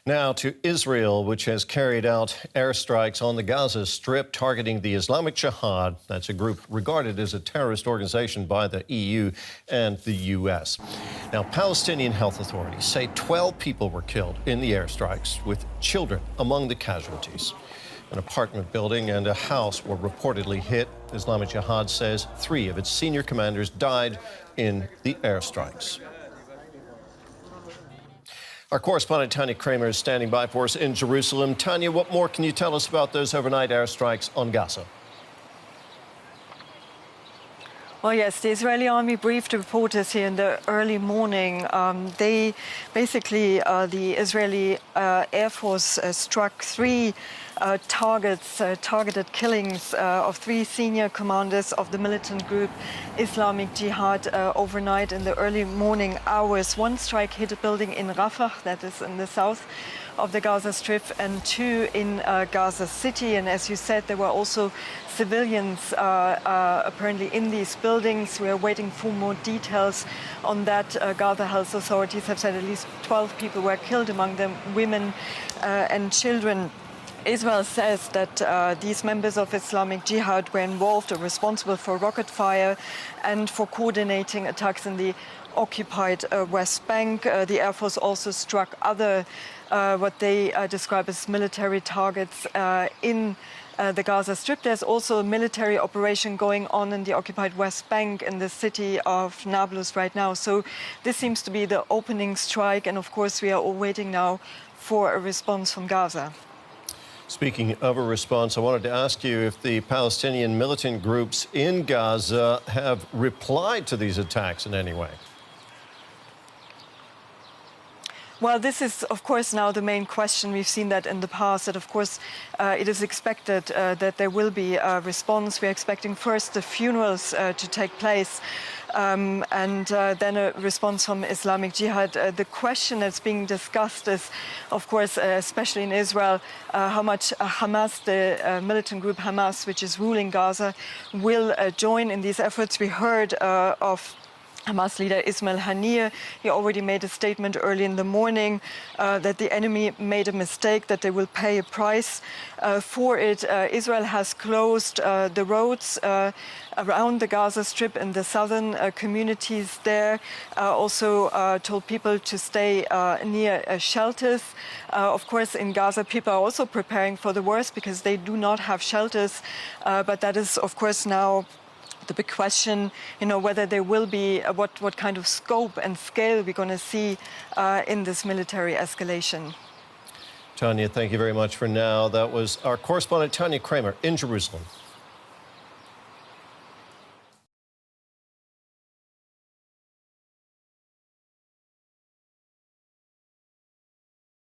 Now to Israel, which has carried out airstrikes on the Gaza Strip targeting the Islamic Jihad. That's a group regarded as a terrorist organization by the EU and the U.S. Now, Palestinian health authorities say 12 people were killed in the airstrikes, with children among the casualties. An apartment building and a house were reportedly hit. Islamic Jihad says 3 of its senior commanders died in the airstrikes. Our correspondent Tania Krämer is standing by for us in Jerusalem. Tania, what more can you tell us about those overnight airstrikes on Gaza? Well, yes, the Israeli army briefed reporters here in the early morning. The Israeli Air Force struck 3 targeted killings of 3 senior commanders of the militant group Islamic Jihad overnight in the early morning hours. 1 strike hit a building in Rafah, that is in the south of the Gaza Strip, and 2 in Gaza City. And as you said, there were also civilians apparently in these buildings. We are waiting for more details on that. Gaza health authorities have said at least 12 people were killed, among them women and children. Israel says that these members of Islamic Jihad were involved or responsible for rocket fire and for coordinating attacks in the occupied West Bank. The Air Force also struck other, what they describe as military targets in the Gaza Strip. There's also a military operation going on in the occupied West Bank in the city of Nablus right now. So this seems to be the opening strike. And of course, we are all waiting now for a response from Gaza. Speaking of a response, I wanted to ask you if the Palestinian militant groups in Gaza have replied to these attacks in any way. Well, this is, of course, now the main question. We've seen that in the past, that, of course, it is expected that there will be a response. We're expecting first the funerals to take place and then a response from Islamic Jihad. The question that's being discussed is, of course, especially in Israel, how much Hamas, the militant group Hamas, which is ruling Gaza, will join in these efforts. We heard of Hamas leader Ismail Haniyeh. He already made a statement early in the morning that the enemy made a mistake, that they will pay a price for it. Israel has closed the roads around the Gaza Strip in the southern communities there. Also told people to stay near shelters. Of course, in Gaza, people are also preparing for the worst because they do not have shelters. But that is, of course, now the big question, whether there will be what kind of scope and scale we're going to see in this military escalation. Tania, thank you very much for now. That was our correspondent Tania Krämer in Jerusalem.